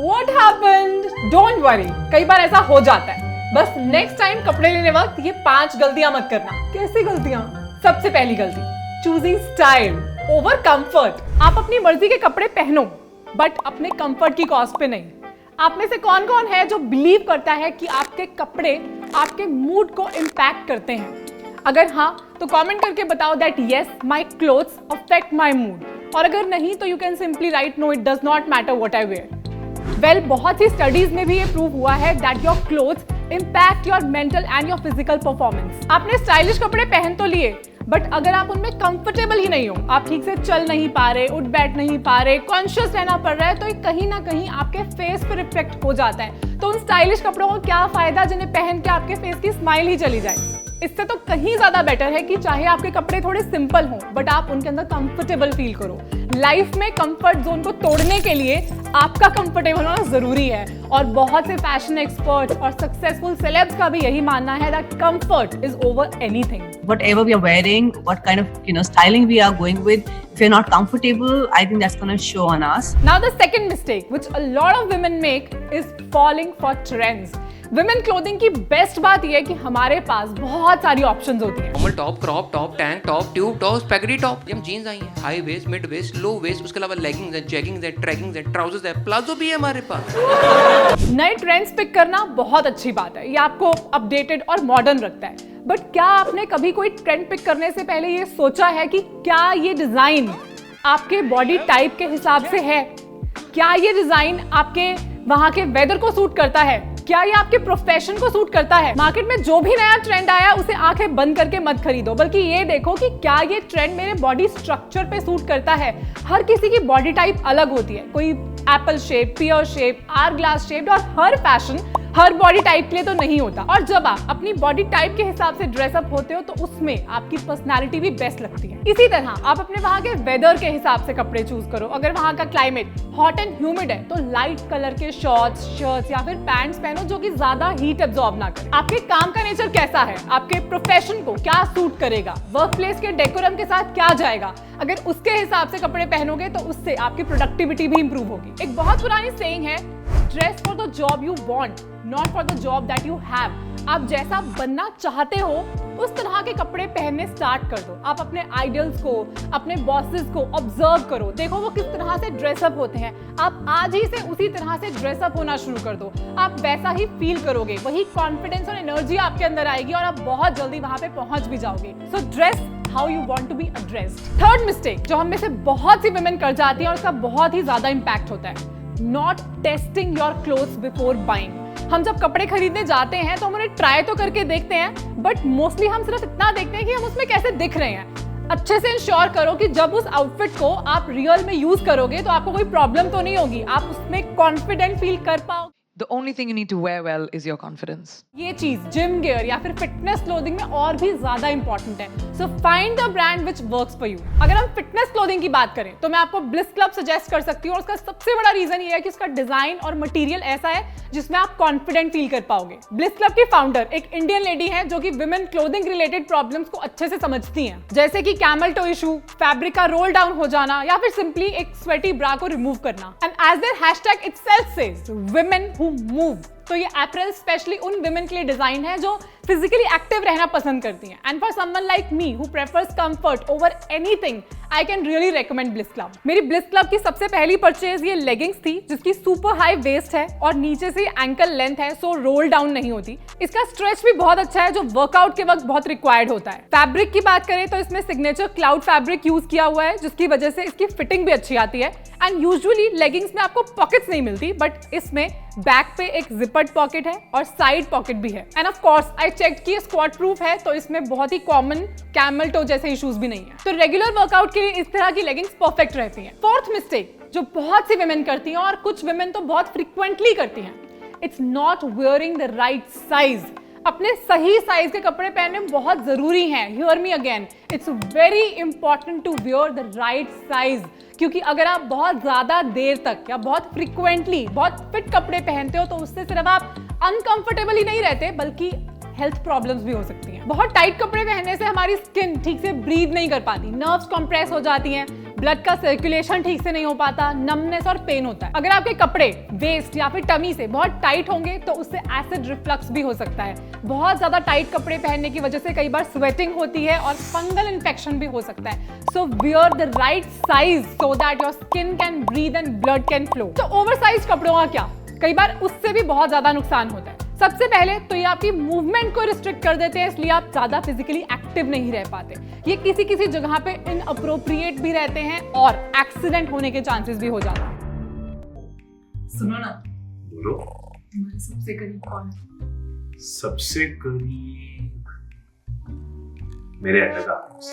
What happened? Don't worry, कई बार ऐसा हो जाता है। बस नेक्स्ट टाइम कपड़े लेने वक्त ये 5 गलतियां मत करना। कैसी गलतियां? सबसे पहली गलती, चूजिंग स्टाइल ओवर कंफर्ट। आप अपनी मर्जी के कपड़े पहनो बट अपने कंफर्ट की कॉस्ट पे नहीं। आप में से कौन कौन है जो बिलीव करता है कि आपके कपड़े आपके मूड को इम्पैक्ट करते हैं? अगर हाँ तो कमेंट करके बताओ that yes my clothes affect my mood, और अगर नहीं तो you can simply write no it does not matter what I wear. Well, बहुत सी स्टडीज में भी ये प्रूव हुआ है that your clothes impact your mental and your physical performance. आपने स्टाइलिश कपड़े पहन तो लिए बट अगर आप उनमें कंफर्टेबल ही नहीं हो, आप ठीक से चल नहीं पा रहे, उठ बैठ नहीं पा रहे, कॉन्शियस रहना पड़ रहा है, तो कहीं ना कहीं आपके फेस पर रिफ्लेक्ट हो जाता है। तो उन स्टाइलिश कपड़ों को क्या फायदा जिन्हें पहन के आपके फेस की स्माइल ही चली जाए। इससे तो कहीं ज्यादा बेटर है कि चाहे आपके कपड़े थोड़े सिंपल हों बट आप उनके अंदर कंफर्टेबल फील करो। लाइफ में कंफर्ट जोन को तोड़ने के लिए आपका कंफर्टेबल होना जरूरी है, और बहुत से फैशन एक्सपर्ट और सक्सेसफुल सेलेब्स का भी यही मानना है that comfort is over anything. Whatever we are wearing, what kind of styling we are going with, if you're not comfortable, I think that's going to show on us. Now the second mistake which a lot of women make is falling for trends. Women clothing की best बात यह है कि हमारे पास बहुत सारी options होती हैं। Normal top, crop top, tank top, tube top, spaghetti top, हम जीन्स आई हैं, high waist, mid waste, low waist, उसके अलावा लेगिंग्स है, जैगिंग्स है, ट्रैकिंग्स है, ट्राउजर्स है, प्लाजो भी है हमारे पास। नए ट्रेंड्स पिक करना बहुत अच्छी बात है, ये आपको अपडेटेड और मॉडर्न रखता है। बट क्या आपने कभी कोई ट्रेंड पिक करने से पहले ये सोचा है कि क्या ये डिजाइन आपके बॉडी टाइप के हिसाब से है? क्या ये डिजाइन आपके वहां के वेदर को सूट करता है? क्या ये आपके प्रोफेशन को सूट करता है? मार्केट में जो भी नया ट्रेंड आया उसे आंखें बंद करके मत खरीदो, बल्कि ये देखो कि क्या ये ट्रेंड मेरे बॉडी स्ट्रक्चर पे सूट करता है। हर किसी की बॉडी टाइप अलग होती है, कोई apple shape, pear shape, hourglass shape, और हर फैशन हर बॉडी टाइप के लिए तो नहीं होता। और जब आप अपनी बॉडी टाइप के हिसाब से ड्रेसअप होते हो तो उसमें आपकी पर्सनालिटी भी बेस्ट लगती है। इसी तरह आप अपने वहां के वेदर के हिसाब से कपड़े चूज करो। अगर वहां का क्लाइमेट हॉट एंड ह्यूमिड है तो लाइट कलर के शॉर्ट्स, शर्ट्स या फिर पैंट्स पहनो जो कि ज्यादा हीट एब्जॉर्ब ना करे। आपके काम का नेचर कैसा है, आपके प्रोफेशन को क्या सूट करेगा, वर्क प्लेस के डेकोरम के साथ क्या जाएगा, अगर उसके हिसाब से कपड़े पहनोगे तो उससे आपकी प्रोडक्टिविटी भी इंप्रूव होगी। एक बहुत पुरानी सेइंग है, dress for the job you want, not for the job that you have. आप जैसा बनना चाहते हो उस तरह के कपड़े पहनने स्टार्ट कर दो। आप अपने आइडल्स को, अपने बॉसेस को ऑब्जर्व करो, देखो वो किस तरह से ड्रेसअप होते हैं। आप आज ही से उसी तरह से ड्रेसअप होना शुरू कर दो, आप वैसा ही फील करोगे, वही कॉन्फिडेंस और एनर्जी आपके अंदर आएगी और आप बहुत जल्दी वहां पे पहुंच भी जाओगे। So dress how you want to be addressed. Third mistake जो हम में से बहुत सी वुमेन कर जाती है और उसका बहुत ही ज्यादा इंपैक्ट होता है, not testing your clothes before buying. हम जब कपड़े खरीदने जाते हैं तो हम उन्हें ट्राई तो करके देखते हैं, बट मोस्टली हम सिर्फ इतना देखते हैं कि हम उसमें कैसे दिख रहे हैं। अच्छे से इंश्योर करो कि जब उस आउटफिट को आप रियल में यूज करोगे तो आपको कोई प्रॉब्लम तो नहीं होगी, आप उसमें कॉन्फिडेंट फील कर पाओगे। The only thing you need to wear well is your confidence. ये चीज जिम गियर या फिर फिटनेस क्लोथिंग में और भी ज्यादा इंपॉर्टेंट है। So find the brand which works for you. अगर हम फिटनेस क्लोथिंग की बात करें तो मैं आपको ब्लिस क्लब सजेस्ट कर सकती हूँ, और उसका सबसे बड़ा रीजन ये है कि उसका डिजाइन और मटेरियल ऐसा है जिसमें आप कॉन्फिडेंट फील कर पाओगे। ब्लिस क्लब की फाउंडर एक इंडियन लेडी है जो कि विमेन क्लोथिंग रिलेटेड प्रॉब्लम्स को अच्छे से समझती हैं, जैसे कि कैमल टो इशू, फैब्रिक का रोल डाउन हो जाना, या फिर सिंपली एक स्वेटी ब्रा को रिमूव करना। And as their hashtag itself says, women who move. तो ये अप्रैल स्पेशली उन विमेन के लिए डिजाइन है जो फिजिकली एक्टिव रहना पसंद करती हैं। And for someone like me who prefers comfort over anything, I can really recommend bliss club. मेरी ब्लिस क्लब की सबसे पहली परचेज ये लेगिंग्स थी जिसकी सुपर हाई वेस्ट है और नीचे से एंकल लेंथ है, सो रोल डाउन नहीं होती। इसका स्ट्रेच भी बहुत अच्छा है जो वर्कआउट के वक्त बहुत रिक्वायर्ड होता है। फैब्रिक की बात करें तो इसमें सिग्नेचर क्लाउड फैब्रिक यूज किया हुआ है जिसकी वजह से इसकी फिटिंग भी अच्छी आती है। एंड यूजुअली लेगिंग्स में आपको पॉकेट्स नहीं मिलती, बट इसमें बैक पे एक जिपर्ड पॉकेट है और साइड पॉकेट भी है। End of course I checked कि स्क्वाट प्रूफ है, तो इसमें बहुत ही कॉमन कैमल टो जैसे इश्यूज भी नहीं है। तो रेगुलर वर्कआउट के लिए इस तरह की लेगिंग्स परफेक्ट रहती हैं। फोर्थ मिस्टेक जो बहुत सी विमेन करती हैं और कुछ विमेन तो बहुत फ्रीक्वेंटली करती हैं, it's not wearing the right size. अपने सही साइज के कपड़े पहनने बहुत जरूरी हैं। Hear me again, it's very important to wear the right size, क्योंकि अगर आप बहुत ज्यादा देर तक या बहुत फ्रीक्वेंटली बहुत फिट कपड़े पहनते हो तो उससे सिर्फ आप अनकंफर्टेबल ही नहीं रहते बल्कि हेल्थ प्रॉब्लम्स भी हो सकती हैं। बहुत टाइट कपड़े पहनने से हमारी स्किन ठीक से ब्रीथ नहीं कर पाती, नर्व्स कंप्रेस हो जाती हैं, ब्लड का सर्कुलेशन ठीक से नहीं हो पाता, नमनेस और पेन होता है। अगर आपके कपड़े वेस्ट या फिर टमी से बहुत टाइट होंगे तो उससे एसिड रिफ्लक्स भी हो सकता है। बहुत ज्यादा टाइट कपड़े पहनने की वजह से कई बार स्वेटिंग होती है और फंगल इन्फेक्शन भी हो सकता है। So wear the right size so that your skin can breathe and blood can flow. तो ओवरसाइज कपड़ों का क्या, कई बार उससे भी बहुत ज्यादा नुकसान होता है। सबसे पहले तो ये आपकी मूवमेंट को रिस्ट्रिक्ट कर देते हैं, इसलिए आप ज्यादा फिजिकली एक्टिव नहीं रह पाते। ये किसी किसी जगह पे इनअप्रोप्रिएट भी रहते हैं और एक्सीडेंट होने के चांसेस भी हो जाते हैं। सुनो ना, बोलो। तुम्हारे सबसे करीब कौन है? सबसे करीब मेरे अंडरगार्मेंट्स।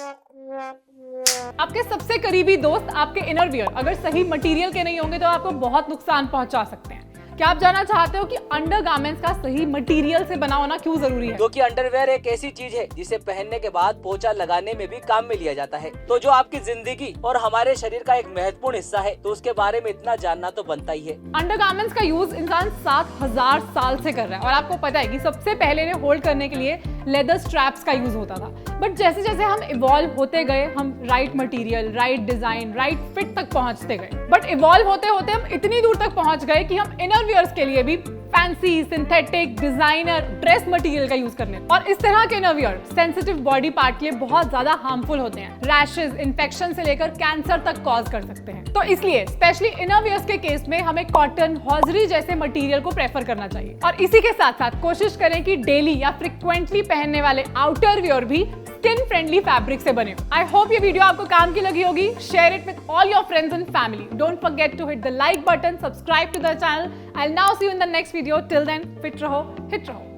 आपके सबसे करीबी दोस्त आपके इनरवियर अगर सही मटेरियल के नहीं होंगे तो आपको बहुत नुकसान पहुंचा सकते हैं। क्या आप जानना चाहते हो कि अंडरगारमेंट्स का सही मटेरियल से बना होना क्यों जरूरी है? क्योंकि अंडरवेयर एक ऐसी चीज है जिसे पहनने के बाद पोछा लगाने में भी काम में लिया जाता है। तो जो आपकी जिंदगी और हमारे शरीर का एक महत्वपूर्ण हिस्सा है, तो उसके बारे में इतना जानना तो बनता ही है। अंडरगारमेंट्स का यूज इंसान 7000 साल से कर रहा है और आपको पता है कि सबसे पहले इन्हें होल्ड करने के लिए लेदर स्ट्रैप्स का यूज होता था। बट जैसे जैसे हम इवॉल्व होते गए, हम right material, right design, right fit तक पहुंचते गए। बट इवॉल्व होते होते हम इतनी दूर तक पहुंच गए कि हम इनरवियर्स के लिए भी fancy synthetic designer dress material का यूज करने, और इस तरह के इनरवियर सेंसिटिव बॉडी पार्ट के लिए बहुत ज्यादा हार्मफुल होते हैं। रैशेस, इन्फेक्शन से लेकर कैंसर तक कॉज कर सकते हैं। तो इसलिए स्पेशली इनरवियर्स के केस में हमें कॉटन, हॉजरी जैसे मटेरियल को प्रेफर करना चाहिए। और इसी के साथ साथ कोशिश करें कि डेली या फ्रिक्वेंटली पहनने वाले आउटर वियर भी स्किन फ्रेंडली फैब्रिक से बने हो। आई होप ये वीडियो आपको काम की लगी होगी। Share it with all your friends and family. Don't forget to hit the like button, subscribe to the channel. I will now see you in the next video. Till then fit रहो, hit रहो।